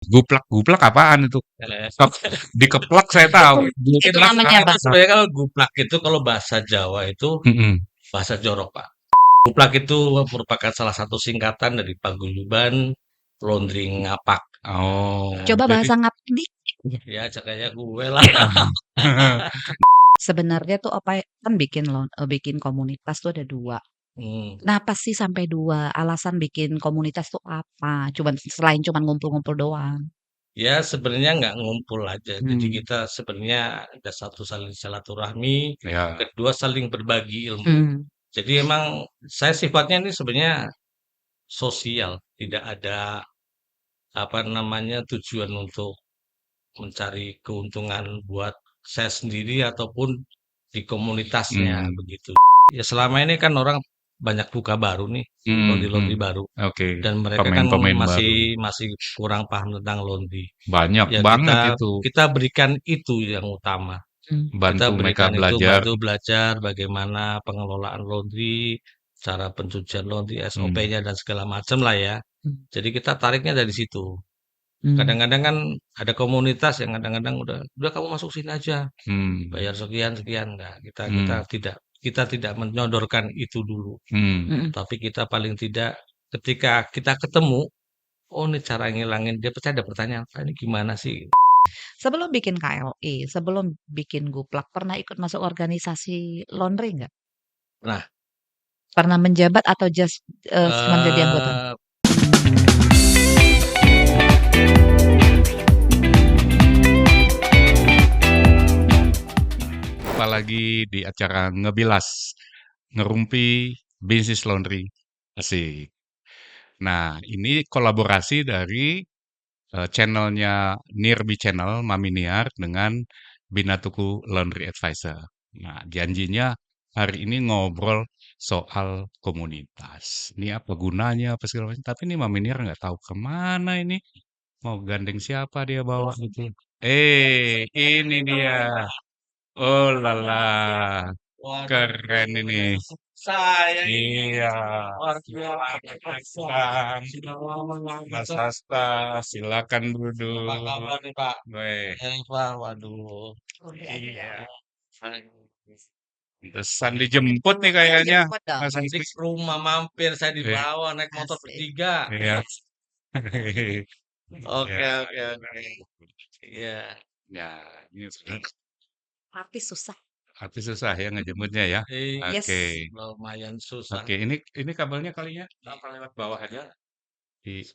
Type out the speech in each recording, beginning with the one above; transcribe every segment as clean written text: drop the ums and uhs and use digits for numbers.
Guplak apaan itu? Eh, Kep dikeplak saya tahu, Itu guplak namanya apa? sebenarnya kalau guplak itu kalau bahasa Jawa itu Mhm. bahasa jorok, Pak. Guplak itu merupakan salah satu singkatan dari paguyuban laundry ngapak. Oh, Coba jadi bahasa ngap dikit aja. Ya cakaya gue lah. Sebenarnya tuh kan bikin komunitas tuh ada 2. Hmm. Kenapa sih sampai 2? Alasan bikin komunitas tuh apa? Selain cuman ngumpul-ngumpul doang? Ya sebenarnya nggak ngumpul aja. Jadi Hmm. kita sebenarnya ada satu saling silaturahmi, Ya. kedua saling berbagi ilmu. Mmm, Jadi emang saya sifatnya ini sebenarnya sosial, tidak ada apa namanya tujuan untuk mencari keuntungan buat saya sendiri ataupun di komunitasnya Hmm. begitu. Ya selama ini kan orang banyak buka baru nih, Hmm. laundry-laundry baru Oke, dan mereka kan pemain-pemain masih baru. masih kurang paham tentang laundry. Banyak Ya banget kita itu. kita berikan itu yang utama. Kita Bantu mereka berikan itu belajar. bantu belajar bagaimana pengelolaan laundry, cara pencucian laundry, Hmm. SOP-nya dan segala macam lah ya. mmm, Jadi kita tariknya dari situ. mmm. Kadang-kadang kan ada komunitas yang kadang-kadang udah kamu masuk sini aja, Hmm. bayar sekian sekian. Nah, kita kita Hmm. tidak kita tidak menyodorkan itu dulu. Hmm. Mhm. Tapi kita paling tidak ketika kita ketemu, oh ini cara ngilangin dia pasti ada pertanyaan, "Ah, ini gimana sih?" Sebelum bikin KLI, sebelum bikin Guplak, pernah ikut masuk organisasi laundry nggak? Nah, Pernah menjabat atau cuman jadi anggota? eh Apalagi di acara Ngebilas, Ngerumpi Bisnis Laundry. Asik. Nah, ini kolaborasi dari channelnya Nirbi Channel, Mami Niar dengan Binatuku Laundry Advisor. Nah, janjinya hari ini ngobrol soal komunitas. Ini apa gunanya, apa segala macam. Tapi ini Mami Niar nggak tahu kemana ini. Mau gandeng siapa dia bawa itu. Ini dia. Oh lala, waduh, keren ini. saya Iya. luar biasa. Sudah lama nggak Mas bisa. Hasta, silakan duduk. Apa kabar nih Pak? Weh, Eva, waduh. iya. Pantesan dijemput nih kayaknya. Jemput dong. Mas Nanti Hasti. ke rumah mampir saya Iya. dibawa naik motor Asik. bertiga. Iya. Oke, Ya, oke, oke. Iya. ya, ini sudah Artis susah. hati susah ya ngejemputnya ya. Yes. Oke, Lumayan susah. oke. Ini kabelnya kalinya apa lewat bawah aja?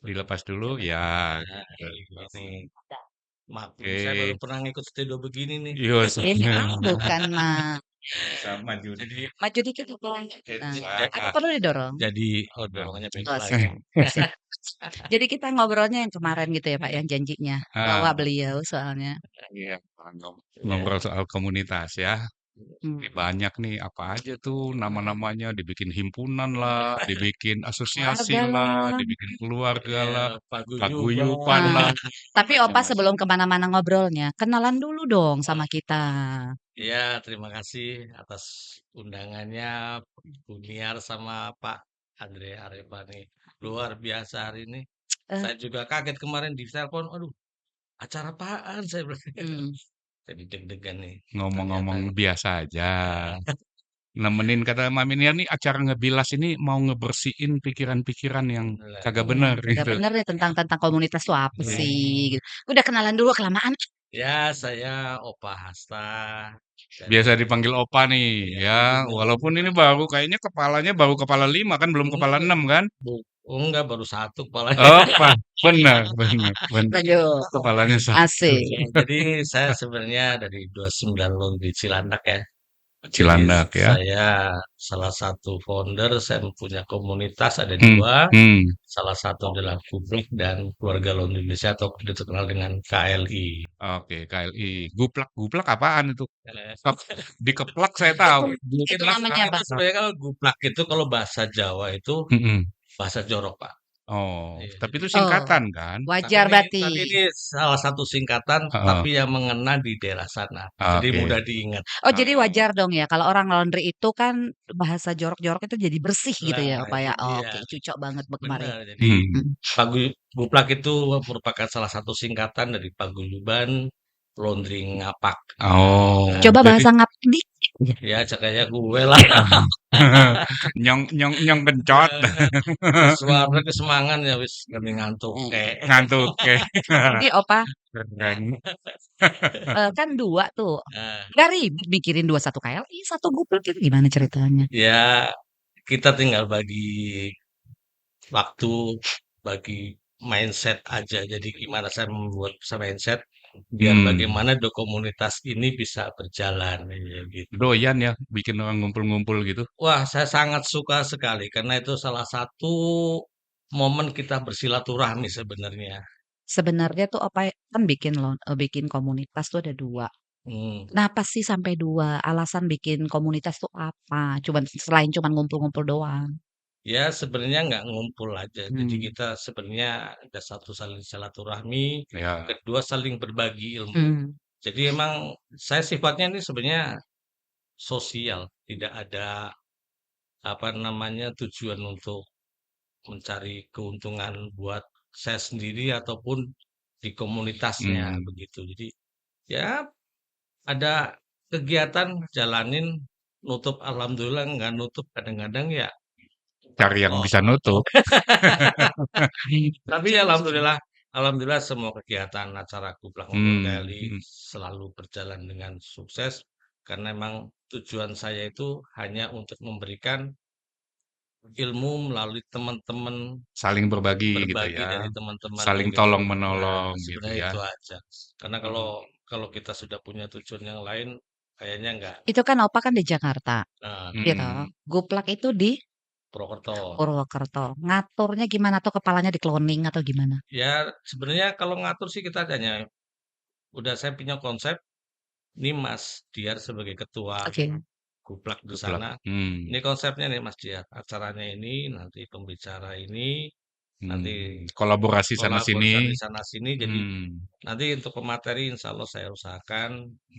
Dilepas dulu ya. Nah, ini maklum saya baru Oke. pernah ngikut studio begini nih. Iya, Bukan, Mas. sama Judi. Jadi Maju dikit Bang. Nah, apa Wah. perlu didorong? jadi dorongannya Oh, beda asik. lagi. Jadi kita ngobrolnya yang kemarin gitu ya Pak, yang janjinya, bawa Ah, beliau soalnya. iya, Iya. ngobrol soal komunitas ya. Ini Mmm, banyak nih, apa aja tuh nama-namanya, dibikin himpunan lah, dibikin asosiasi keluarga lah, lah. dibikin keluarga Iya, lah, paguyuban paguyuban. lah, Nah, tapi Opa macam-macam. sebelum ke mana-mana ngobrolnya, kenalan dulu dong sama kita. Iya, terima kasih atas undangannya Bu Niar sama Pak Andre Arevani. Luar biasa hari ini. Eh, Saya juga kaget kemarin di telepon, aduh, acara apaan saya bilang. mmm, Jadi deg-degan nih. Ternyata Ngomong-ngomong biasa aja. ya, Nemenin kata Mami Nia nih acara ngebilas ini mau ngebersihin pikiran-pikiran yang lah, kagak iya, bener nggak gitu. bener nih tentang komunitas tuh apa Iya. sih gitu. Udah kenalan dulu kelamaan. ya saya Opa Hasta Biasa dari dipanggil Opa nih ya ya, walaupun ini baru kayaknya kepalanya baru kepala 5 kan, belum kepala enggak, 6 kan? enggak baru satu kepalanya. Oh, benar, benar, benar. Lanjut, Kepalanya satu. asik. Ya, jadi saya sebenarnya dari 29 Londi Cilandak ya. Jadi Cilandak ya. saya salah satu founder, saya punya komunitas ada Hmm, dua. hmm. Salah satu adalah Publik dan Keluarga Londi Indonesia atau dikenal dengan KLI. Oke, KLI. Guplak apaan itu? Eh, Kep dikeplak saya tahu. Itu Guplak namanya apa? itu sebenarnya kalau guplak itu kalau bahasa Jawa itu Mhm. bahasa jorok Pak. Oh, Iya, tapi jadi itu Oh, singkatan kan? wajar berarti. tapi ini salah satu singkatan, Heeh. tapi yang mengena di daerah sana, jadi Oke. mudah diingat. Oh, jadi Heeh. wajar dong ya kalau orang laundry itu kan bahasa jorok-jorok itu jadi bersih gitu ya, Nah, Opa, itu ya? dia, Oke, cocok banget kemarin. benar. Jadi Hmm. Mhm. Guplak itu merupakan salah satu singkatan dari paguyuban laundry ngapak. Oh, Nah, Coba jadi bahasa ngap dikit aja. ya cakaya gue lah. nyong nyong nyong kencot. Suara kesemangan ya wis kami ngantuk kayak. Ngantuk. Oke. Ini Opa, Keren. kan 2 tuh. Nah, Nggak ribet mikirin 2 1 KLI, 1 Goplek itu gimana ceritanya? ya kita tinggal bagi waktu, bagi mindset aja. Jadi gimana saya membuat mindset biar Hmm. bagaimana komunitas ini bisa berjalan ya gitu. Doyan ya bikin orang ngumpul-ngumpul gitu. Wah, saya sangat suka sekali karena itu salah satu momen kita bersilaturahmi sebenarnya. Sebenarnya tuh Opa kan bikin komunitas tuh ada 2. Hmm. Kenapa sih sampai 2? Alasan bikin komunitas tuh apa? Selain cuman ngumpul-ngumpul doang? Ya sebenarnya nggak ngumpul aja. Jadi Mmm, kita sebenarnya ada satu saling silaturahmi, Ya, kedua saling berbagi ilmu. mmm, Jadi emang saya sifatnya ini sebenarnya sosial, tidak ada apa namanya tujuan untuk mencari keuntungan buat saya sendiri ataupun di komunitasnya hmm, begitu. Jadi ya ada kegiatan jalanin, nutup alhamdulillah, nggak nutup kadang-kadang ya cari yang oh. bisa nutup. Tapi ya alhamdulillah, alhamdulillah semua kegiatan acara Kuplak Ngondur Hmm, Kali hmm. selalu berjalan dengan sukses karena memang tujuan saya itu hanya untuk memberikan ilmu melalui teman-teman, Saling berbagi gitu berbagi ya. dari teman-teman Saling gitu. tolong Nah, menolong gitu sebenarnya ya. itu aja. Karena kalau kalau kita sudah punya tujuan yang lain, kayaknya enggak. itu kan Opa kan di Jakarta, Nah, gitu. Hmm. Goplak itu di Purwokerto. Purwokerto. Ngaturnya gimana tuh kepalanya di-cloning atau gimana? Ya sebenarnya kalau ngatur sih kita hanya udah saya punya konsep, ini Mas Diar sebagai ketua Oke. Kuplak di Geplak. sana. Hmm. Ini konsepnya nih Mas Diar, acaranya ini, nanti pembicara ini, nanti Kolaborasi sana kolaborasi sini. di sana sini. Jadi Hmm. nanti untuk pemateri insya Allah saya usahakan,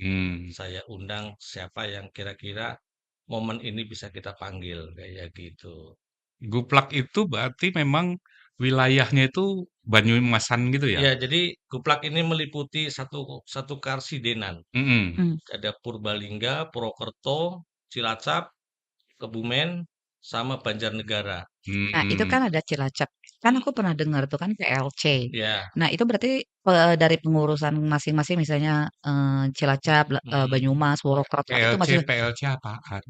Hmm. saya undang siapa yang kira-kira momen ini bisa kita panggil kayak gitu. Guplak itu berarti memang wilayahnya itu Banyumasan gitu ya? Ya, jadi Kuplak ini meliputi satu satu karsidenan. Mhm. Mmm. Ada Purbalingga, Purwokerto, Cilacap, Kebumen, sama Banjarnegara. Nah, itu Mhm. kan ada Cilacap. Kan aku pernah dengar tuh kan PLC. Ya, Nah, itu berarti, dari pengurusan masing-masing misalnya, Cilacap, mm, Banyumas, Purwokerto itu PLC masih, PLC apaan?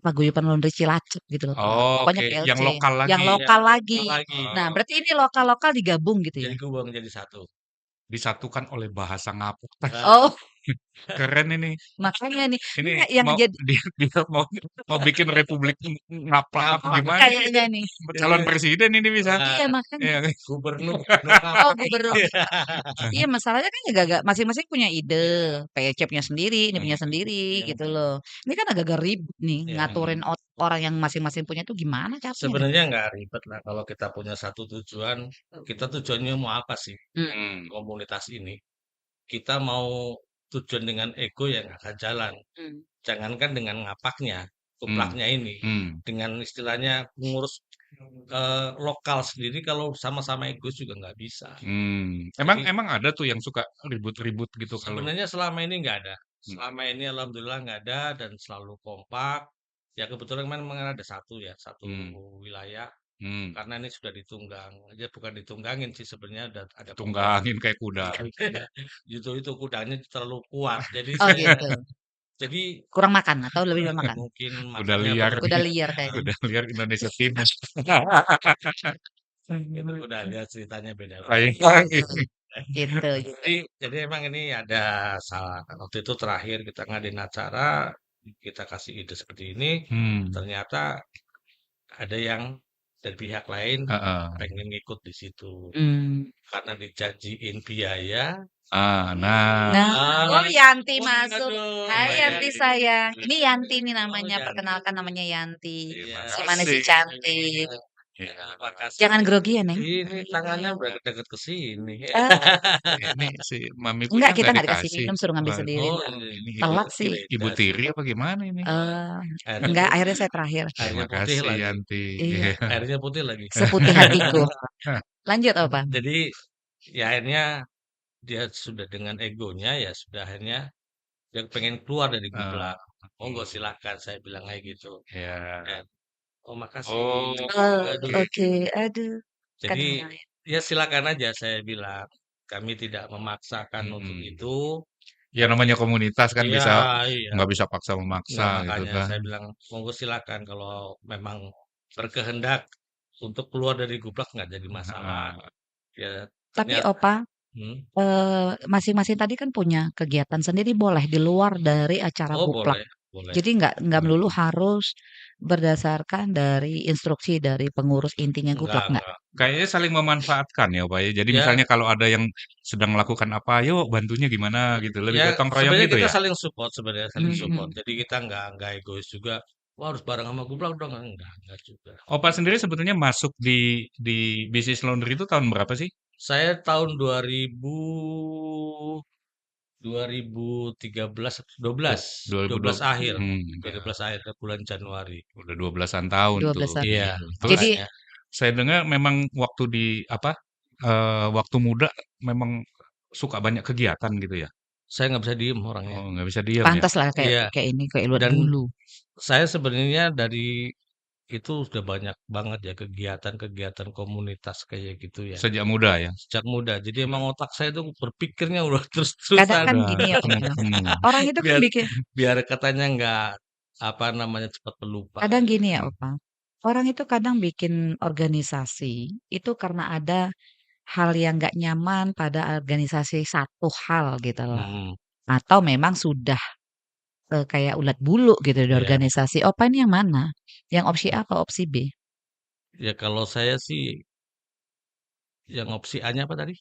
Paguyuban Laundry Cilacap gitu loh, Pak. Oh, Pokoknya oke, yang PLC, lokal yang lagi. ya, lokal lagi. lagi. Nah, Oh, berarti ini lokal-lokal digabung gitu Jadi ya? kubang jadi satu. disatukan oleh bahasa ngapuk. Nah, Oh, Keren ini. makanya nih, Ini enggak yang mau jadi dia mau bikin republik ngapak apa ngapak. gimana nih? kayaknya nih. Calon presiden ini bisa. Nah, Iya, makanya. Iya kan? gubernur Oh, ngapak. gubernur. Iya, masalahnya kan agak-agak masing-masing punya ide, Ya, PLC punya sendiri, ini punya sendiri, yang gitu loh. Ini kan agak-agak ribet nih, ya. ngaturin orang yang masing-masing punya tuh gimana capek deh. Sebenarnya nggak ribet lah kalau kita punya satu tujuan. Kita tujuannya mau apa sih? Mmm, Mhm. Komunitas ini. Kita mau tujuan dengan ego yang nggak akan jalan. mmm, Jangankan dengan ngapaknya, Mmm. kuplaknya ini. Mmm. Dengan istilahnya mengurus lokal sendiri kalau sama-sama egois juga nggak bisa. Emang Jadi emang ada tuh yang suka ribut-ribut gitu kalau sebenarnya selama ini nggak ada. mmm, Selama ini alhamdulillah nggak ada dan selalu kompak. Ya kebetulan memang ada satu ya, satu mmm, wilayah mmm, karena ini sudah ditunggang. Ya bukan ditunggangin sih sebenarnya ada pembahasan. ditunggangin kayak kuda. Justru itu kudanya terlalu kuat. Jadi oh saya gitu, jadi kurang makan atau lebih banyak makan? mungkin Kuda makannya liar Kuda nih, liar kayaknya. kuda liar Indonesia Timur. itu udah lihat ceritanya beda lagi. Lain lagi. Gitu, Jadi emang ini ada salah. Waktu itu terakhir kita ngadain acara, kita kasih ide seperti ini, Hmm, ternyata ada yang dari pihak lain heeh. pengen ngikut di situ. mmm. Karena dijanjiin biaya. Nah, Nah, oh Ah, Yanti oh masuk. aduh, Hai Mbak Yanti Yanti. sayang. Ini Yanti nih Oh namanya, Yanti. perkenalkan namanya Yanti. Iya. terima Si manis si kasih. cantik. Iya. Terima kasih. Jangan grogi ya, Neng. Ini tangannya udah deket ke sini. Eh, Ini si Mami punya enggak, kita nggak nggak dikasih dikasih. minum, suruh ngambil sendiri. Oh, Ini Telat sih. kirain Ibu dikasih. tiri apa gimana ini? Eh, Airnya enggak, putih, akhirnya saya terakhir. airnya Terima putih kasih lagi. Yanti. Iya, Airnya putih lagi. seputih hatiku. Lanjut apa? Jadi ya akhirnya dia sudah dengan egonya ya sudah akhirnya dia pengen keluar dari Eh, Guplak. Monggo silakan saya bilang kayak gitu. ya. Dan, oh makasih. Oh, Oh, Aduh. oke. Aduh, Jadi kadang ya silakan aja saya bilang. Kami tidak memaksakan untuk mm-mm. itu. Ya namanya komunitas kan Iya, bisa iya. nggak bisa paksa memaksa Enggak, gitu makanya kan. saya bilang monggo silakan kalau memang berkehendak untuk keluar dari Guplak nggak jadi masalah. Heeh. Ya Tapi ternyata Opa, hmm, masing-masing tadi kan punya kegiatan sendiri boleh di luar dari acara oh Guplak. boleh, boleh. Jadi nggak melulu harus berdasarkan dari instruksi dari pengurus intinya Guplak, nggak? Enggak. Kayaknya saling memanfaatkan ya Pak ya. Jadi Ya, misalnya kalau ada yang sedang melakukan apa, yuk bantunya gimana gitu. Lebih ya gotong royong sebenarnya gitu kita ya. saling support sebenarnya saling support. Mhm. Jadi kita nggak egois juga. Wah harus bareng sama Guplak dong enggak juga. Opa sendiri sebetulnya masuk di bisnis laundry itu tahun berapa sih? Saya tahun 2013 Oh, 12 2020. akhir Ya, 12 akhir ke bulan Januari. udah 12-an tahun tuh. 12-an. Iya, Gitu. Terus Jadi makanya saya dengar memang waktu di apa waktu muda memang suka banyak kegiatan gitu ya. saya nggak bisa diem orangnya. Oh, nggak bisa diam ya. pantas lah kayak Iya, kayak ini, kayak luar dan dulu. saya sebenarnya dari itu sudah banyak banget ya kegiatan-kegiatan komunitas kayak gitu ya. Sejak muda ya. Sejak muda. Jadi emang otak saya tuh berpikirnya udah Kadang terus-terusan. kan Udah gini ya, Opa. temu-temu. Orang itu kan Biar bikin biar katanya nggak apa namanya cepat pelupa. kadang gini ya, Hmm. Opa. Orang itu kadang bikin organisasi itu karena ada hal yang nggak nyaman pada organisasi satu hal gitu loh. Mhm, Atau memang sudah kayak ulat bulu gitu di iya. organisasi. Opa ini yang mana? Yang opsi A apa opsi B? Ya kalau saya sih yang opsi A-nya apa tadi?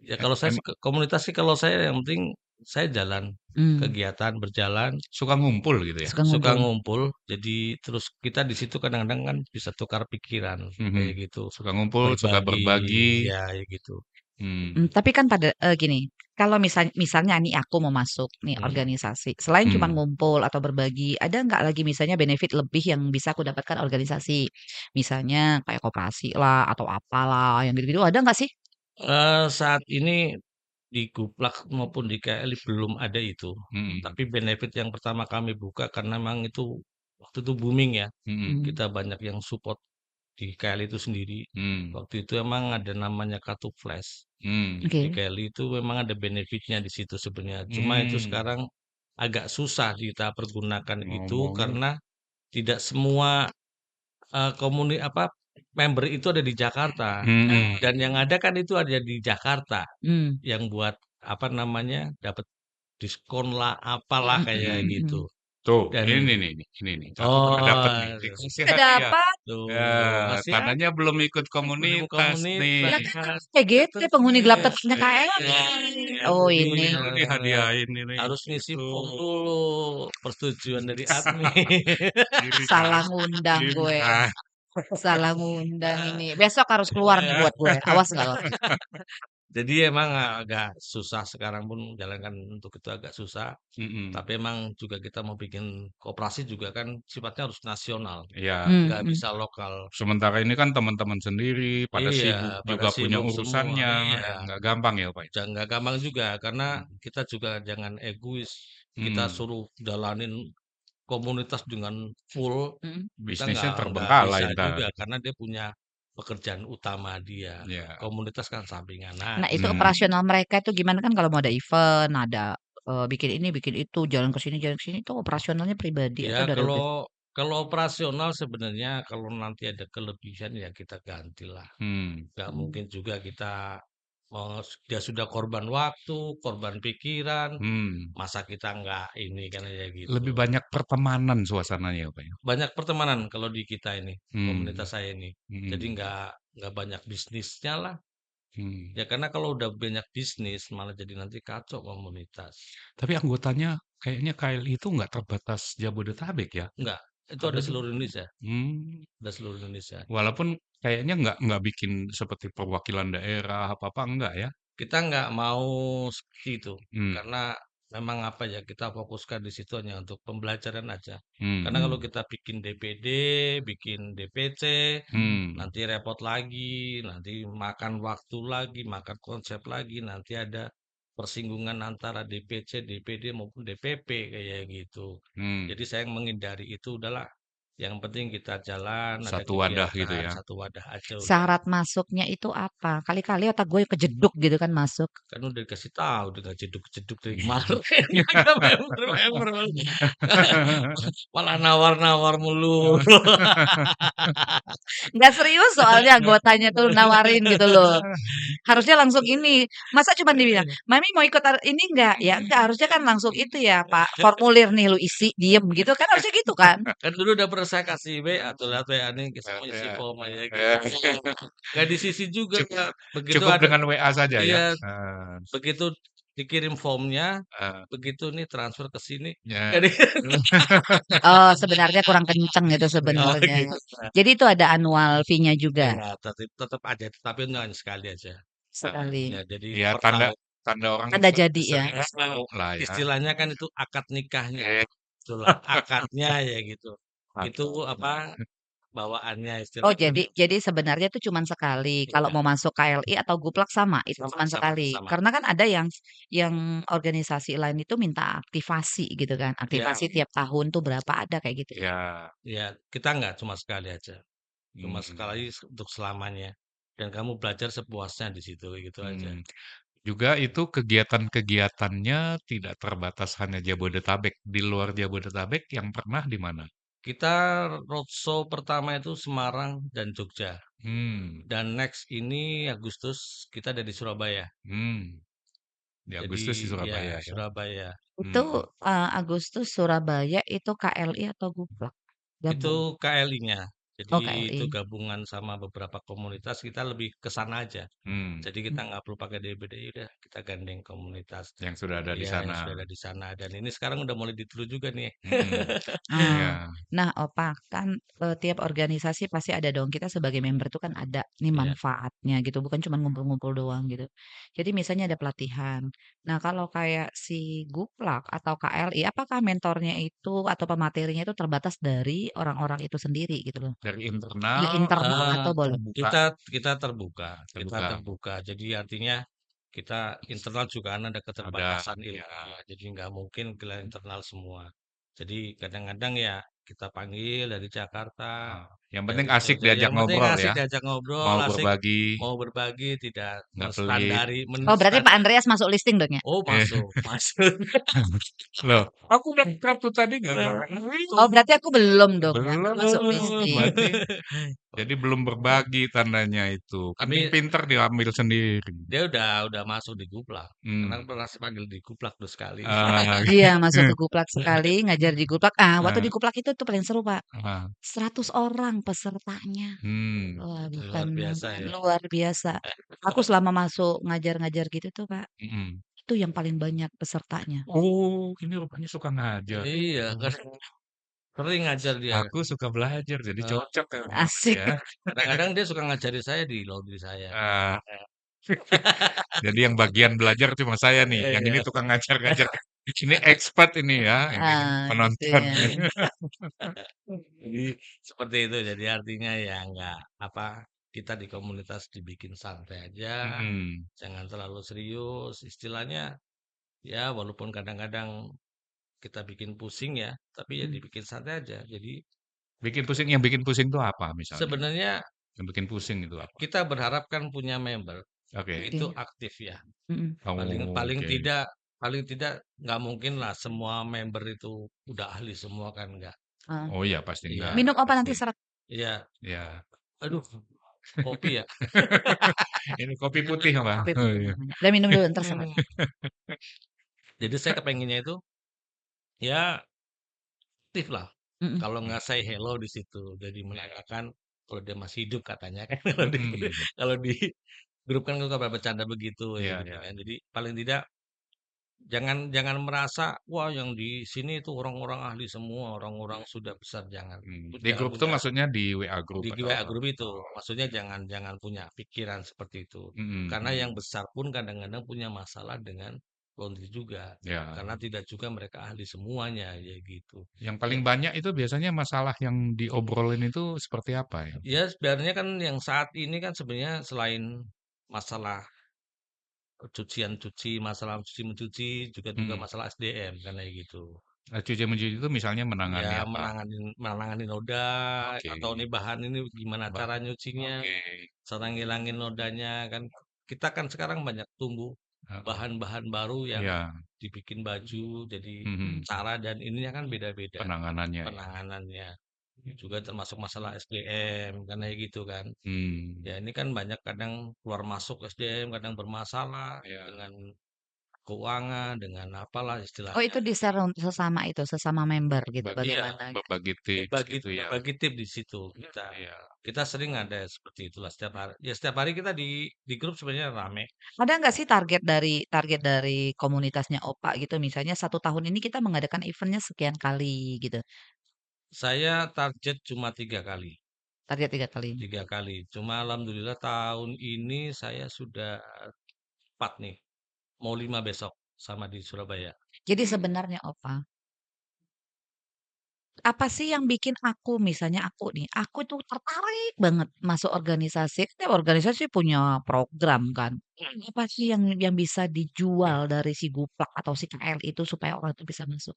Ya kalau saya sih Emang komunitas sih kalau saya yang penting saya jalan, Hmm, kegiatan berjalan, suka ngumpul gitu ya. suka suka ngumpul. ngumpul. Jadi terus kita di situ kadang-kadang kan bisa tukar pikiran Mhm. kayak gitu, Suka ngumpul, suka berbagi, berbagi. ya ya gitu. Hmm. Tapi kan pada gini, kalau misalnya nih aku mau masuk nih Mhm, organisasi, selain cuma Hmm. ngumpul atau berbagi, ada nggak lagi misalnya benefit lebih yang bisa aku dapatkan organisasi? Misalnya kayak koperasi lah atau apalah yang gitu-gitu, ada nggak sih? saat ini di Guplak maupun di KLI belum ada itu. Hmm. Tapi benefit yang pertama kami buka karena memang itu waktu itu booming ya. Hmm. Mmm, Kita banyak yang support di KLI itu sendiri. Hmm. Waktu itu emang ada namanya kartu flash. Hmm. Di oke. KLI itu memang ada benefitnya di situ sebenarnya. Cuma itu Hmm. sekarang agak susah kita pergunakan itu Ngomongnya. karena tidak semua apa member itu ada di Jakarta. Hmm. Dan yang ada kan itu ada di Jakarta Mmm, yang buat apa namanya dapat diskon lah apalah mhm kayak Hmm. gitu. mhm. Tuh, Dan ini nih. Aku pernah dapet nih. oh Dikasih Nggak hadiah. dapat. Ya, tuh masih tandanya belum ikut belum komunitas Lah nih. kan komunitas. PGT penghuni gelap tetapnya Iya, KLI. Ya, Oh jadi ini, itu dihadiahin ini. harus ngisi Itu form dulu persetujuan dari admin. iri kan, salah ngundang iri gue, kan. salah ngundang ini. Besok harus keluar nih buat gue, awas nggak lo? Jadi emang agak susah sekarang pun jalankan untuk itu agak susah. Mhm. Tapi emang juga kita mau bikin koperasi juga kan sifatnya harus nasional, Iya. Mmm, nggak mhm. bisa lokal. Sementara ini kan teman-teman sendiri pada Iya, sibuk pada juga punya sibuk semua. urusannya, Iya, nggak gampang ya, Pak? nggak gampang juga karena Mhm. kita juga jangan egois. Kita Hmm. suruh jalanin komunitas dengan full, Mhm. kita Bisnisnya nggak bisa terbengkalai entar. juga karena dia punya pekerjaan utama dia. Ya. Komunitas kan sampingan Nah itu aja. Hmm. operasional mereka itu gimana kan kalau mau ada event, ada, bikin ini, bikin itu, jalan ke sini, itu operasionalnya pribadi Ya atau dari kalau operasional sebenarnya kalau nanti ada kelebihan ya kita gantilah. Hmm. Nggak mmm, mungkin juga kita dia sudah korban waktu, korban pikiran, Hmm. masa kita nggak ini kan ya gitu. Lebih banyak pertemanan suasananya ya, Pak, ya? Banyak pertemanan kalau di kita ini, komunitas Hmm. saya ini. Jadi Mhm. nggak banyak bisnisnya lah. Hmm. Ya karena kalau udah banyak bisnis malah jadi nanti kacau komunitas. Tapi anggotanya kayaknya KLI itu nggak terbatas Jabodetabek ya? Enggak. Itu Ada ada juga. seluruh Indonesia, Mmm, ada seluruh Indonesia. walaupun kayaknya nggak bikin seperti perwakilan daerah, apa-apa, enggak ya? Kita nggak mau seperti itu, Mmm, karena memang apa ya, kita fokuskan di situ hanya untuk pembelajaran aja. mmm, Karena kalau Mmm. kita bikin DPD, bikin DPC, mmm, nanti repot lagi, nanti makan waktu lagi, makan konsep lagi, nanti ada persinggungan antara DPC, DPD maupun DPP kayak gitu. mmm, Jadi saya menghindari itu, udahlah. Yang penting kita jalan, ada satu wadah gitu kegiatan, ya? satu wadah aja udah. Syarat masuknya itu apa? Kali-kali otak gue kejeduk gitu kan masuk. Kan udah dikasih tahu, udah jeduk-jeduk dari kemarin. Kagak member-member malah nawar-nawar mulu. Nggak serius soalnya anggotanya tuh nawarin gitu loh. Harusnya langsung ini, masa cuman dibilang, "Mami mau ikut ini enggak?" Ya enggak, harusnya kan langsung itu ya, "Pak, formulir nih lu isi, diem," gitu kan harusnya gitu kan? Kan dulu udah pernah saya kasih WA tuh, lihat WA nih, saya mau isi Ya, form aja gitu. ya. Nggak di sisi juga, Cuk Kak. Begitu cukup ada dengan WA saja ya? iya, Eee, begitu dikirim formnya, eee, begitu nih transfer ke sini, ya. nggak di Oh, sebenarnya kurang kenceng itu oh sebenarnya. gitu. Jadi itu ada annual fee-nya juga? Iya, tetep aja, tapi itu hanya sekali aja. Sekali. Ya, jadi Ya per tanda tahun. tanda orang Tanda jadi ya? sering tahu lah ya. Istilahnya kan itu akad nikahnya, Eh, itulah akadnya ya gitu. Itu apa, bawaannya Oh, istilahnya. jadi sebenarnya itu cuman sekali. Kalau Iya, mau masuk KLI atau Guplak sama, itu sama cuman sama sekali. sama. Karena kan ada yang organisasi lain itu minta aktivasi gitu kan. Iya Aktivasi tiap tahun tuh berapa, ada kayak gitu ya? ya, iya, kita enggak, cuma sekali aja. Cuma sekali mmm, untuk selamanya. Dan kamu belajar sepuasnya di situ, kayak gitu aja. mmm. Juga itu kegiatan-kegiatannya tidak terbatas hanya Jabodetabek. Di luar Jabodetabek yang pernah di mana? Kita roadshow pertama itu Semarang dan Jogja. Mmm, Dan next ini Agustus kita ada di Surabaya. mmm, di Jadi Agustus di ya Surabaya ya? Surabaya. Itu, Mhm. Agustus Surabaya itu KLI atau Guplak? Gabung? Itu KLI-nya. Oh, Jadi itu KLI. gabungan sama beberapa komunitas, kita lebih ke sana aja. Mmm, Jadi Mmm. kita nggak perlu pakai DBD, udah kita gandeng komunitas. yang sudah ada di Iya, yang sudah sana. ada di sana. Dan ini sekarang udah mulai ditiru juga nih. Mhm, Ah, iya, nah Opa, kan, tiap organisasi pasti ada dong, kita sebagai member tuh kan ada nih Iya, manfaatnya gitu, bukan cuma ngumpul-ngumpul doang gitu. Jadi misalnya ada pelatihan. Nah, kalau kayak si Guplak atau KLI, apakah mentornya itu atau pematerinya itu terbatas dari orang-orang itu sendiri gitu loh? dari Nggak internal internal atau eee, atau boleh? terbuka? kita kita terbuka, kita Terbuka, terbuka. Jadi artinya kita internal juga kan ada ada, keterbatasan ya, ilmunya. Jadi nggak mungkin kita internal semua. Jadi kadang-kadang ya kita panggil dari Jakarta, yang penting dari asik Jogja. diajak Yang penting ngobrol asik ya, diajak ngobrol, mau asik berbagi, mau berbagi, tidak nggak pelit. Oh, berarti Pak Andreas masuk listing dong ya? Oh Eh, masuk, masuk. loh, aku udah kartu tadi nggak Nah, itu. Oh, berarti aku belum dong ya, belum, masuk listing. berarti jadi belum berbagi tandanya itu. Mending Tapi pinter diambil sendiri. dia udah masuk di Guplak. Karena Hmm. pernah panggil di Guplak tuh sekali. Ah, Iya, masuk ke Guplak sekali, ngajar di Guplak. Waktu ah, di Guplak itu tuh paling seru, Pak. ah, 100 orang pesertanya. hmm, Wah, bukan Luar biasa main, ya. luar biasa. Aku selama masuk ngajar-ngajar gitu tuh, Kak, mm. itu yang paling banyak pesertanya. Oh, ini rupanya suka ngajar. Iya, kan sering ngajar dia. Aku suka belajar, jadi Eee, cocok ya, Asik. ya. kadang-kadang dia suka ngajari saya di laundry saya. Ah, jadi yang bagian belajar cuma saya nih, yang ini Iya. tukang ngajar-ngajar. Ini expert ini ya, ini Gitu penonton. ya. Jadi seperti itu. Jadi artinya ya nggak apa, kita di komunitas dibikin santai aja, Mhm. jangan terlalu serius. Istilahnya ya walaupun kadang-kadang kita bikin pusing ya, tapi ya Mhm. dibikin santai aja. Jadi Yang bikin pusing itu apa misalnya? sebenarnya Yang bikin pusing itu apa? kita berharap kan punya member Oke. itu Oke. aktif ya. Mhm. Paling Oh, paling oke. tidak paling tidak nggak mungkin lah semua member itu udah ahli semua kan enggak. Heeh. Oh iya, pasti enggak, Iya, Minum apa pasti. nanti serat? iya. Ya. Aduh, kopi ya. Ini kopi putih, Mbak. Kopi Oh, putih iya. namanya. Udah minum dulu, entar serat. Jadi saya kepengennya itu ya aktif lah. Mhm. Kalau Mhm. nggak say hello di situ. Jadi menanyakan kalau dia masih hidup katanya kan Mhm. kalau di grup kan suka bercanda begitu ya Iya, gitu iya. kan. Jadi paling tidak Jangan jangan merasa, wah yang di sini itu orang-orang ahli semua, orang-orang sudah besar, jangan. Di Jangan grup tuh punya maksudnya di WA group di atau WA apa? Group itu. Oh, Maksudnya jangan jangan punya pikiran seperti itu. mhm Karena yang mhm. besar pun kadang-kadang punya masalah dengan laundry juga. Ya, Karena tidak juga mereka ahli semuanya, ya gitu. yang Ya, paling banyak itu biasanya masalah yang diobrolin itu seperti apa ya? ya sebenarnya kan yang saat ini kan sebenarnya selain masalah masalah cuci mencuci juga juga Mhm. masalah SDM kan kayak gitu. Cuci mencuci itu misalnya Ya menangani apa? menangani noda Oke, atau nih bahan ini gimana Mbak. cara nyucinya, Oke, cara ngilangin nodanya kan. Kita kan sekarang banyak tumbuh heeh. bahan-bahan baru yang Iya, dibikin baju, jadi mhm. cara dan ininya kan beda-beda Penanganannya ya. penanganannya. Juga termasuk masalah SDM kan kayak gitu kan. Hmm, Ya ini kan banyak kadang keluar masuk SDM kadang bermasalah ya. dengan keuangan, dengan apalah Oh istilahnya. itu di-share sesama itu, sesama member gitu Berbagi, Iya, bagaimana berbagi tips berbagi gitu ya. berbagi tips di situ kita. Iya. Kita sering ada seperti itulah setiap hari. Ya setiap hari kita di grup sebenarnya rame. ada nggak sih target dari komunitasnya Opa gitu misalnya 1 tahun ini kita mengadakan event-nya sekian kali gitu, Saya target cuma 3 kali, target 3 kali. 3 kali. Cuma alhamdulillah tahun ini saya sudah 4 nih, mau 5 besok sama di Surabaya. Jadi sebenarnya Opa, apa sih yang bikin aku misalnya aku nih, aku tuh tertarik banget masuk organisasi, setiap organisasi punya program kan. Apa sih yang bisa dijual dari si Guplak atau si KL itu supaya orang itu bisa masuk?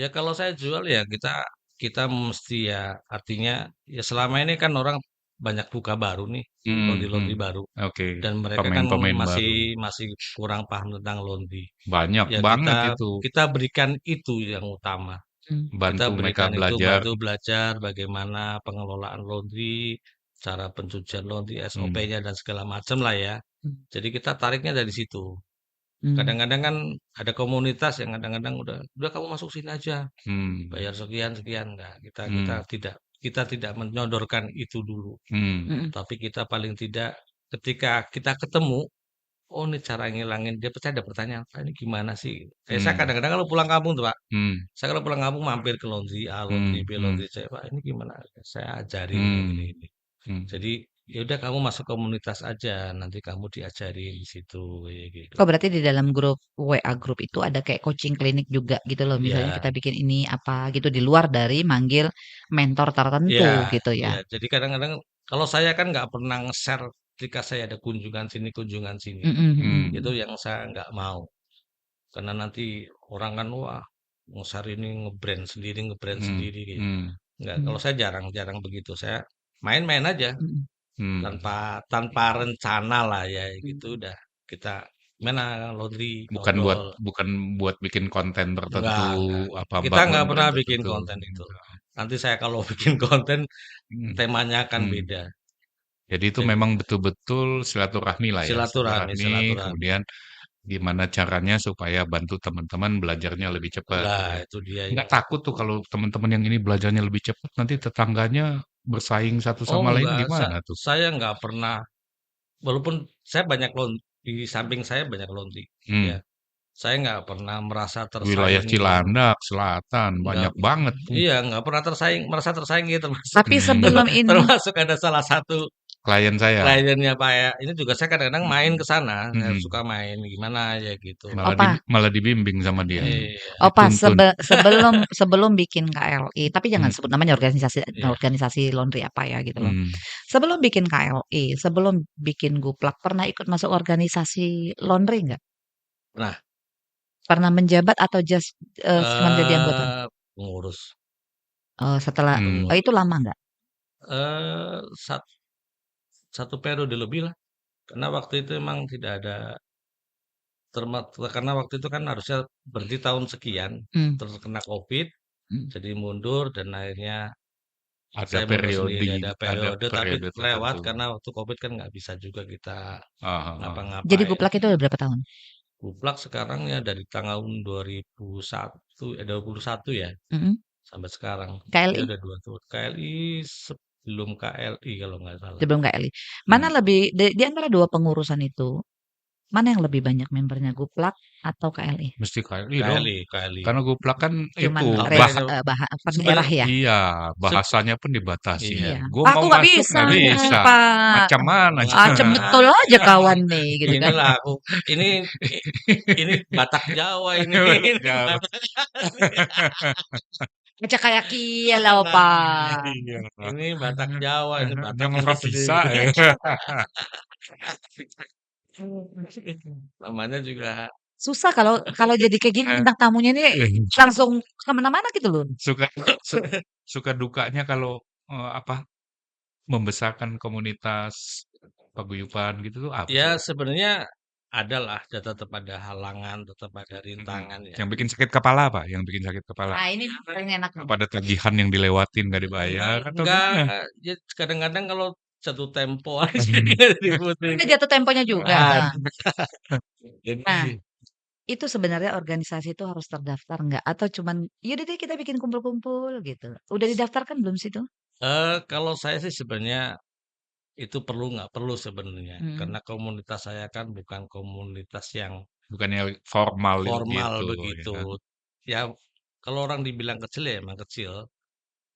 Ya kalau saya jual ya kita kita mesti ya artinya ya selama ini kan orang banyak buka baru nih, Hmm, laundry-laundry hmm. baru Oke, dan mereka kan pemain-pemain masih baru. masih kurang paham tentang laundry. Banyak Ya banget kita itu. kita berikan itu yang utama. Mmm, Kita Bantu mereka berikan itu, belajar. bantu belajar bagaimana pengelolaan laundry, cara pencucian laundry, Hmm, SOP-nya dan segala macam lah ya. mmm, Jadi kita tariknya dari situ. mmm, Kadang-kadang kan ada komunitas yang kadang-kadang udah kamu masuk sini aja, hmm, bayar sekian sekian. Enggak, hmm, kita tidak menyodorkan itu dulu. hmm, mhm, Tapi kita paling tidak ketika kita ketemu, oh ini cara ngilangin dia pasti ada pertanyaan, "Pak, ini gimana sih?" Kayak saya hmm, kadang-kadang kalau pulang kampung tuh, Pak. hmm, Saya kalau pulang kampung mampir ke laundry A, laundry hmm, B, hmm, laundry C, "Pak, ini gimana?" Saya ajarin ini gini hmm, ini. hmm. Jadi, ya udah kamu masuk komunitas aja, nanti kamu diajarin di situ, kayak gitu. oh berarti di dalam grup WA grup itu ada kayak coaching klinik juga gitu loh, misalnya Iya, kita bikin ini apa gitu di luar dari manggil mentor iya, tertentu gitu iya. ya? Jadi kadang-kadang kalau saya kan nggak pernah nge-share ketika saya ada kunjungan sini. Mhm mhm Itu mhm, yang saya nggak mau. Karena nanti orang kan, wah, nge-share ini nge-brand Hmm, sendiri. Gitu. hmm, Nggak, kalau mmm, saya jarang-jarang begitu. Saya main-main aja. mhm, hmm. Tanpa tanpa rencana lah ya gitu mmm. udah kita gimana laundry Bukan buat ngobrol. bukan buat bikin konten tertentu, Enggak. apa Kita bangun nggak pernah brand bikin tertentu. konten itu. Nanti saya kalau bikin konten Hmm, temanya akan hmm. beda. Jadi itu Jadi memang betul-betul silaturahmi lah ya, silaturahmi, silaturahmi, silaturahmi. kemudian gimana caranya supaya bantu teman-teman belajarnya lebih cepat Lah gitu ya. itu dia Nggak yang takut tuh kalau teman-teman yang ini belajarnya lebih cepat, nanti tetangganya bersaing satu oh sama lain enggak, gimana tuh? saya nggak pernah walaupun saya banyak di samping saya banyak laundry ya. Hmm. Saya nggak pernah merasa Wilayah tersaingi. Cilandak Selatan Nggak banyak banget tuh. iya, nggak pernah merasa tersaingi termasuk Tapi Hmm. sebelum ini termasuk ada salah satu Klien saya. kliennya Pak ya, ini juga saya kadang-kadang main Hmm. ke sana, saya suka Hmm. main gimana ya gitu. Opa Malah dibimbing sama dia, mhm, Iya, Opa dituntun. sebelum sebelum bikin KLI, tapi jangan Hmm. sebut namanya organisasi iya. organisasi laundry apa ya gitu loh. Hmm. Sebelum bikin KLI, sebelum bikin Guplak, pernah ikut masuk organisasi laundry nggak? Nah, Pernah menjabat atau cuman jadi anggota? pengurus Oh setelah oh Hmm. itu pengurus, lama nggak? eee, sat 1 periode lebih lah, karena waktu itu emang tidak ada karena waktu itu kan harusnya berhenti tahun sekian, Mmm, terus kena Covid, mhm. jadi mundur dan akhirnya Ada saya mundur sendiri, periode ada ada periode tapi periode lewat tertentu. karena waktu Covid kan nggak bisa juga kita Ah, ah, ah. Jadi ngapa-ngapain. Guplak itu udah berapa tahun? Kuplak sekarang ya dari tahun 2001, 21 ya, Mhm. sampai sekarang. Ya KLI? udah 2 tahun. KLI sebelum KLI kalau nggak salah. Sebelum KLI. Mana Hmm. lebih di antara 2 pengurusan itu, Mana yang lebih banyak membernya, Guplak atau KLI? Mesti KLI dong. KLI. Karena Guplak kan Cuman itu Apa res itu? per daerah Sebenarnya ya? iya, se- bahasanya pun dibatasi. iya. Iya. Gua Aku mau nggak masuk bisa, nggak bisa. Pak. Macam mana? Wah, Betul aja kawan nih, gitu kan. inilah aku. Ini ini Batak Jawa ini. Batak Ini Jawa. Batak. Baca kayak kia lah, Pak. Iya. Ini Batak Jawa, ini Batak Yang nggak bisa asli. ya. Namanya juga Susah kalau kalau jadi kayak gini bintang tamunya nih langsung kemana-mana gitu loh. Suka su- suka dukanya kalau apa membesarkan komunitas paguyuban gitu tuh apa sih? ya sebenarnya adalah tetap ada halangan, tetap ada Mm-mm. rintangan ya. Yang bikin sakit kepala apa? Yang bikin sakit kepala? Nah, ini paling enak nih. Apa ada tagihan yang dilewatin nggak dibayar atau Enggak, gimana? ya kadang-kadang kalau jatuh tempo aja diputusin. Ini jatuh temponya juga. Ah, Nah, jadi nah, itu sebenarnya organisasi itu harus terdaftar nggak? Atau cuman, yaudah deh kita bikin kumpul-kumpul gitu. Udah didaftarkan belum sih tuh? kalau saya sih sebenarnya itu perlu nggak perlu sebenarnya Hmm. karena komunitas saya kan bukan komunitas yang Bukannya formal formal gitu ya begitu. kan? Ya kalau orang dibilang kecil ya emang kecil,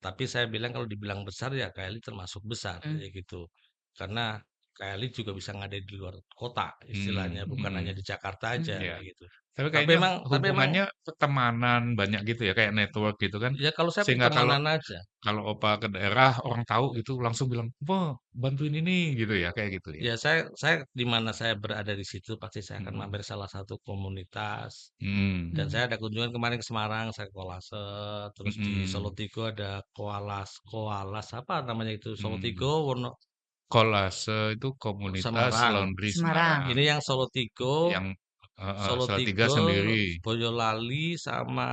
tapi saya bilang kalau dibilang besar ya KLI termasuk besar Hmm. ya gitu. Karena KLI juga bisa ngadain di luar kota istilahnya, bukan hanya Mm-mm. di Jakarta Hmm. aja Ya. gitu. Tapi Tapi kayaknya emang hubungannya pertemanan banyak gitu ya, kayak network gitu kan. ya kalau saya Sehingga kalau pertemanan aja. kalau opa ke daerah orang tahu gitu langsung bilang, wah bantuin ini gitu ya, kayak gitu ya. Ya saya di mana saya berada di situ pasti saya akan Mm-mm. mampir salah satu komunitas. Mm. Dan Hmm. saya ada kunjungan kemarin ke Semarang, saya Kolase, terus di Mm-mm. Solotigo ada Koalas, Koalas apa namanya itu? Solotigo, Mm. Wono, Kolase itu komunitas Semarang. laundry Semarang. Semarang. Ini yang Solotigo, Yang Salatiga Solotigo, sendiri. Boyolali sama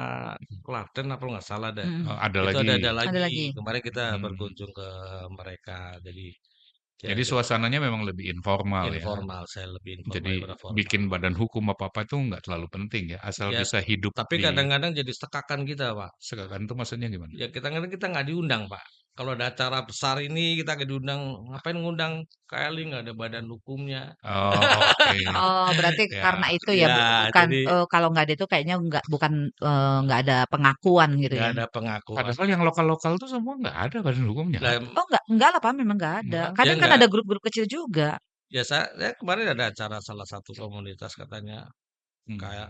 Klaten apa nggak salah dah. Hmm. Ada Itu lagi. ada Ada lagi. lagi. Kemarin kita Mm. berkunjung ke mereka. Jadi ya Jadi suasananya memang lebih informal ya. informal, saya lebih informal Jadi daripada formal. bikin badan hukum apa-apa itu nggak terlalu penting ya, asal Ya, bisa hidup tapi di kadang-kadang jadi sekakan kita, Pak. sekarang itu maksudnya gimana? Ya kadang-kadang kita nggak diundang, Pak. Kalau ada acara besar ini kita nggak diundang, ngapain ngundang KLI nggak ada badan hukumnya. Oh, oke. Oh, berarti karena Ya, itu ya Ya, bukan jadi kalau nggak ada itu kayaknya nggak ada pengakuan gitu nggak ya. ada pengakuan. padahal yang lokal-lokal tuh semua nggak ada badan hukumnya kan? Lah, Oh, nggak lah Pak, memang nggak ada. Nggak ada. ya Kadang kan nggak. ada grup-grup kecil juga. Ya saya kemarin ada acara salah satu komunitas katanya Hmm. kayak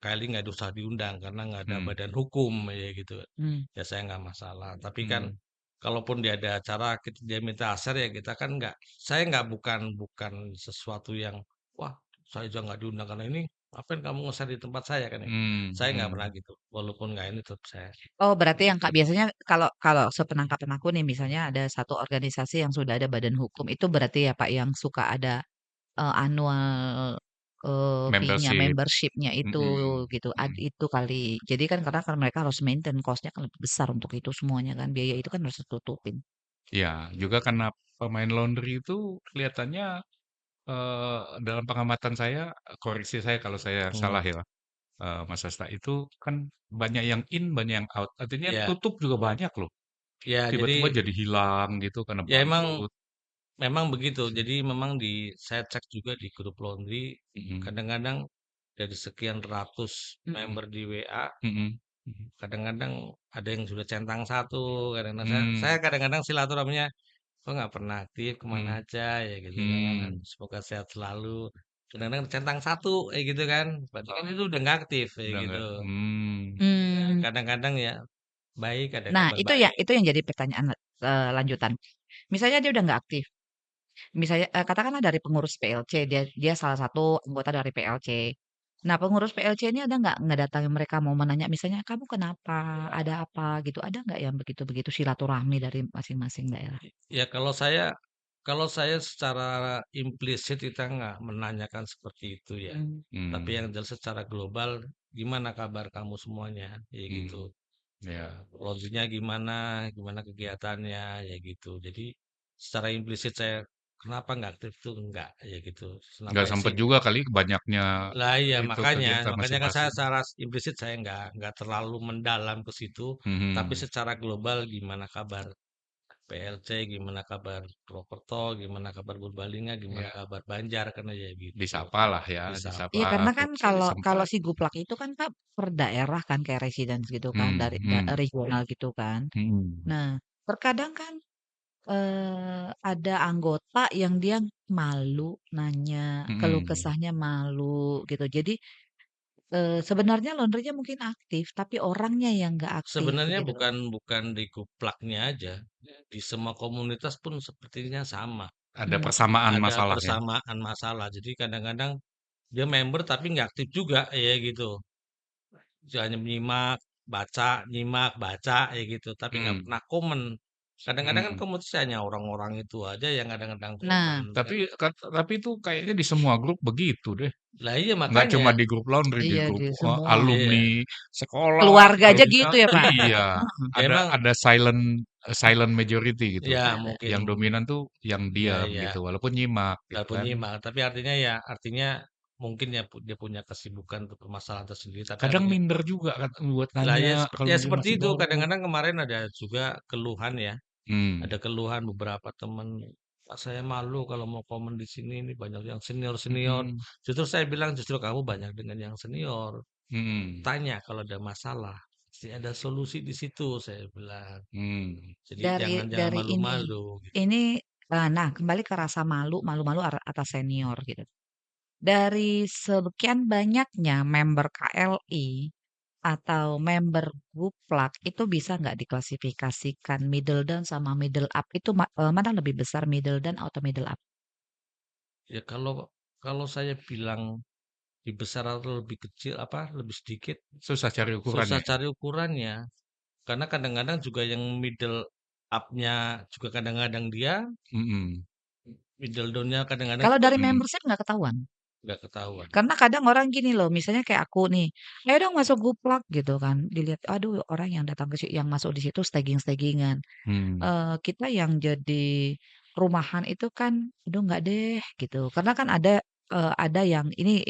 KLI nggak usah diundang karena nggak ada Hmm. badan hukum ya gitu. Hmm. Ya saya nggak masalah. Tapi kan Hmm. kalaupun dia ada acara dia minta aser ya kita kan nggak. Saya nggak bukan sesuatu yang wah saya juga nggak diundang karena ini. Ngapain kamu nge di tempat saya kan ya? Hmm. Saya nggak pernah Hmm. gitu. Walaupun nggak ini tetap saya. Oh, berarti yang Kak biasanya kalau kalau sepenangkapan aku nih misalnya ada satu organisasi yang sudah ada badan hukum, itu berarti ya Pak yang suka ada annual fee-nya, Membership. membership-nya itu Mm-mm. gitu. Mm. Itu kali. Jadi kan karena kan mereka harus maintain cost-nya kan lebih besar untuk itu semuanya kan. Biaya itu kan harus ditutupin. Ya, juga karena pemain laundry itu kelihatannya dalam pengamatan saya, koreksi saya kalau saya Hmm. salah ya, Mas Asta, itu kan banyak yang in, banyak yang out. Artinya Ya, tutup juga banyak loh. ya Tiba-tiba jadi jadi hilang gitu karena ya emang bangkrut. memang begitu. Jadi memang saya cek juga di grup laundry Mm-mm. kadang-kadang dari sekian ratus Mm-mm. member di WA Mm-mm. Mm-mm. kadang-kadang ada yang sudah centang satu, kadang-kadang saya Hmm. kadang-kadang silaturahminya kok nggak pernah aktif kemana Hmm. aja ya gitu kan. Hmm. Semoga sehat selalu. Kadang-kadang centang satu gitu kan. Berarti kan itu udah nggak aktif ya Udah gitu. nggak. Hmm. Ya, Hmm. kadang-kadang ya baik ada Nah, kabar baik. itu yang jadi pertanyaan lanjutan. Misalnya dia udah nggak aktif. Misalnya katakanlah dari pengurus PLC, dia dia salah satu anggota dari PLC. Nah, pengurus PLC ini ada nggak ngedatangin mereka mau menanya misalnya, "Kamu kenapa? Ada apa?" Gitu. Ada nggak yang begitu-begitu silaturahmi dari masing-masing daerah? Ya kalau saya secara implisit kita nggak menanyakan seperti itu ya. Mmm. Tapi yang Hmm. jelas secara global, gimana kabar kamu semuanya? Ya gitu. Hmm. Ya, Launchingnya gimana, gimana kegiatannya, ya gitu. Jadi secara implisit saya kenapa nggak aktif tuh enggak, ya gitu. nggak Kenapa sempet sih? juga kali banyaknya Lah iya itu makanya, kegiatan makanya kan saya masing-masing. secara implisit saya nggak terlalu mendalam ke situ. Tapi Mhm. secara global gimana kabar PLC, gimana kabar Purwokerto, gimana kabar Purbalingga, gimana Ya, kabar Banjar, kan aja gitu. disapalah ya, Disapa. Iya disapa karena kan terus kalau sempat. si Guplak itu kan Kak per daerah kan kayak residence gitu kan Hmm, dari hmm, regional gitu kan. hmm, Nah, terkadang kan ada anggota yang dia malu nanya, keluh hmm. kesahnya malu gitu. Jadi, sebenarnya laundry-nya mungkin aktif, tapi orangnya yang nggak aktif Sebenarnya gitu loh. bukan di Guplaknya aja, di semua komunitas pun sepertinya sama. Ada Mmm, persamaan Ada masalah ya. persamaan masalah. Jadi kadang-kadang dia member tapi nggak aktif juga ya gitu. Dia hanya nyimak, baca ya gitu, tapi nggak Hmm, pernah komen. Kadang-kadang kan hmm. komunitas hanya orang-orang itu aja yang kadang-kadang komen nah, kan. Tapi itu kayaknya di semua grup begitu deh. Lah iya Nggak makanya. cuma di grup laundry, di iya grup di semua. Iya. alumni sekolah, Keluarga aja alumni gitu ya, Pak? iya, Ya emang ada silent majority gitu. ya mungkin Yang dominan tuh yang iya diam iya gitu, walaupun nyimak nggak gitu kan. penyimak, tapi artinya mungkin ya dia punya kesibukan untuk permasalahan tersendiri, tapi Kadang artinya minder juga kan buat lah nanya ya kalau ya dia seperti masih itu. baru. Kadang-kadang kemarin ada juga keluhan ya. Hmm, Ada keluhan beberapa teman, "Pak, saya malu kalau mau komen di sini, ini banyak yang senior-senior." hmm, Justru saya bilang, "Justru kamu banyak dengan yang senior. hmm, Tanya kalau ada masalah, pasti ada solusi di situ," saya bilang. hmm, Jadi Dari jangan jangan dari malu-malu gitu. nah kembali ke rasa malu-malu atas senior gitu. Dari sekian banyaknya member KLI atau member Guplak itu bisa nggak diklasifikasikan middle down sama middle up itu mana lebih besar middle down atau middle up? Ya kalau kalau saya bilang lebih besar atau lebih kecil, apa, lebih sedikit, susah cari susah ukurannya. cari ukurannya. Karena kadang-kadang juga yang middle up-nya juga kadang-kadang dia, Hmm, middle down-nya kadang-kadang Kalau juga dari hmm, membership nggak ketahuan? nggak ketahuan. Karena kadang orang gini loh, misalnya kayak aku nih, "Ayo dong masuk Guplak," gitu kan, dilihat, aduh orang yang datang yang masuk di situ staging-stagingan. hmm, Kita yang jadi rumahan itu kan, "Aduh nggak deh," gitu. Karena kan ada yang ini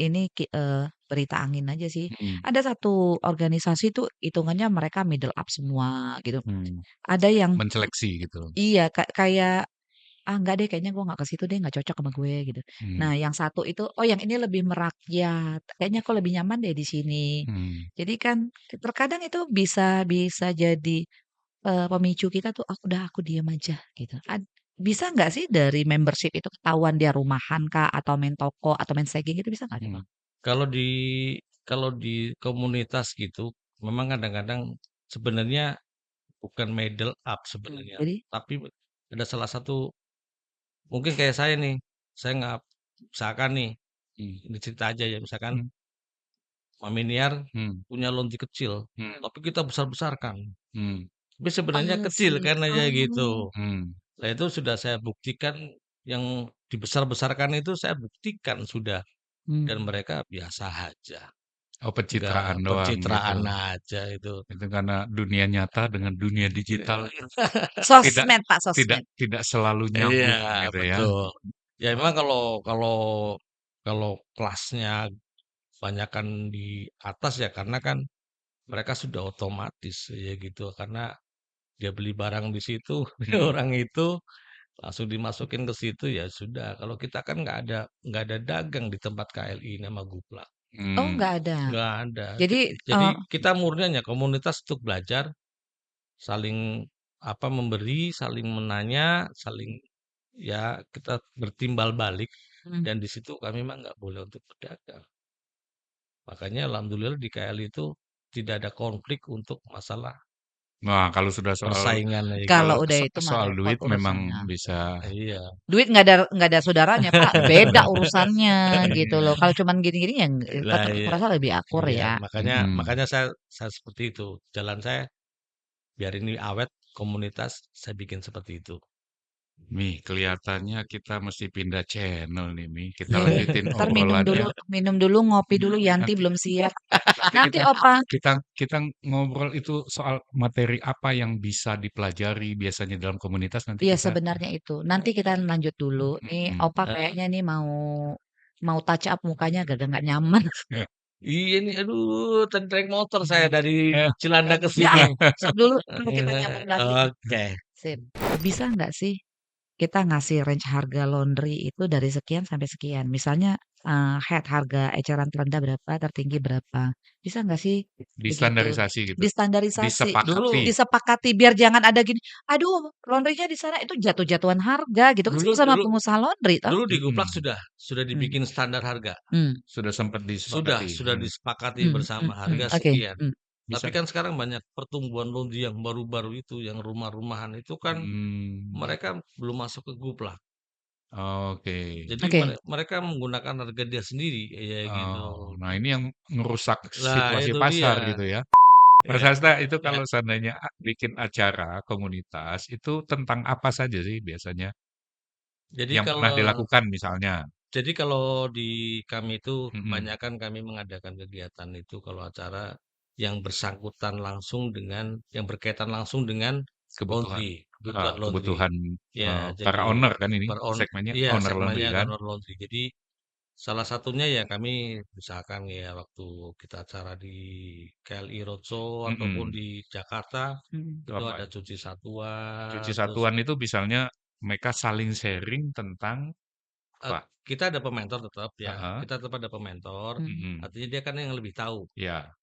berita angin aja sih. hmm, Ada satu organisasi tuh hitungannya mereka middle up semua gitu. hmm. Ada yang Menseleksi gitu. iya, kayak, "Ah, enggak deh kayaknya gue nggak ke situ deh, nggak cocok sama gue," gitu. Hmm, Nah yang satu itu, "Oh yang ini lebih merakyat, kayaknya aku lebih nyaman deh di sini." hmm, Jadi kan terkadang itu bisa bisa jadi pemicu kita tuh, "Ah, udah aku diem aja," gitu. Bisa nggak sih dari membership itu ketahuan dia rumahan kah, atau main toko, atau main stegging itu bisa nggak coba? Hmm. Kalau di kalau di komunitas gitu, memang kadang-kadang sebenarnya bukan middle up sebenarnya, Jadi tapi ada salah satu mungkin kayak saya nih, saya nggak misalkan nih, hmm, ini cerita aja ya, misalkan hmm, Mami Niar hmm, punya laundry kecil, hmm, tapi kita besar-besarkan. hmm, Tapi sebenarnya kecil sih. kan aja gitu. Oh, hmm, Nah itu sudah saya buktikan, yang dibesar-besarkan itu saya buktikan sudah, dan mmm. mereka biasa aja. oh Nggak pencitraan doang gitu. pencitraan aja itu. Itu karena dunia nyata dengan dunia digital tidak Sosmed, Pak, tidak sosmed. tidak selalu Iya, nyambung gitu ya. betul. Ya memang kalau kalau kalau kelasnya banyakan di atas ya karena kan mereka sudah otomatis ya gitu. Karena dia beli barang di situ, Hmm, orang itu langsung dimasukin ke situ ya sudah. Kalau kita kan nggak ada dagang di tempat KLI nama Gupla. Oh, hmm, nggak ada? Nggak ada. Jadi, Jadi kita murni hanya komunitas untuk belajar, saling apa memberi, saling menanya, saling ya kita bertimbal balik, mhm. dan di situ kami memang nggak boleh untuk berdagang. Makanya alhamdulillah di KLI itu tidak ada konflik untuk masalah nah kalau sudah soal persaingan aja Kalau gitu. kalau udah itu mah soal repot duit memang urusannya. bisa Iya. Duit nggak ada saudaranya, Pak, beda urusannya gitu loh. Kalau cuman gini-gini ya Lah aku iya, rasa lebih akur iya. ya. Makanya mhm. makanya saya seperti itu. Jalan saya biar ini awet komunitas, saya bikin seperti itu. Mi, kelihatannya kita mesti pindah channel nih, Mi. Kita Iya, lanjutin entar obrolannya. minum dulu, ngopi dulu, Yanti Nanti belum siap. nanti Nanti kita Opa kita kita ngobrol itu soal materi apa yang bisa dipelajari biasanya dalam komunitas nanti iya kita sebenarnya itu. Nanti kita lanjut dulu. Nih mhm. Opa Heeh. kayaknya nih mau mau touch up mukanya agak nggak nyaman. Iya nih, aduh, tadi naik motor saya dari Cilandak ke Ya, sini. stop dulu, entar kita nyambung lagi. Oke. Sip. Bisa nggak sih kita ngasih range harga laundry itu dari sekian sampai sekian? Misalnya, head harga eceran terendah berapa, tertinggi berapa. Bisa nggak sih begitu? Distandarisasi gitu, Distandarisasi, Dulu disepakati. disepakati biar jangan ada gini, "Aduh laundry-nya di sana itu jatuh-jatuhan harga," gitu kan dulu sama-sama dulu pengusaha laundry toh. dulu di Guplak Mhm, sudah Mmm, dibikin standar harga. mmm, sudah sempat disepakati, Sudah disepakati bersama harga oke, sekian. Tapi bisa kan sekarang banyak pertumbuhan laundry yang baru-baru itu, yang rumah-rumahan itu kan mmm, mereka belum masuk ke Guplak. oke. Jadi oke. mereka menggunakan harga dia sendiri, ya gitu. Oh, nah ini yang ngerusak Nah situasi itu pasar dia, gitu ya. Mas ya. Hasta itu Ya. kalau seandainya bikin acara komunitas, itu tentang apa saja sih biasanya Jadi yang pernah kalau dilakukan misalnya? Jadi kalau di kami itu Mhm, kebanyakan kami mengadakan kegiatan itu kalau acara yang bersangkutan langsung dengan yang berkaitan langsung dengan kebutuhan, laundry, kebutuhan laundry. kebutuhan, Ya, para jadi owner kan ini, per on segmennya iya owner laundry segmennya kan? honor laundry. Jadi salah satunya ya kami misalkan ya waktu kita acara di KLI Roadshow ataupun Mhm, di Jakarta Mhm. itu itu apa? ada cuci satuan, Cuci terus satuan itu misalnya mereka saling sharing tentang eh, apa? kita ada pementor tetap ya, Heeh, kita tetap ada pementor. Mhm. mhm, Artinya dia kan yang lebih tahu. iya.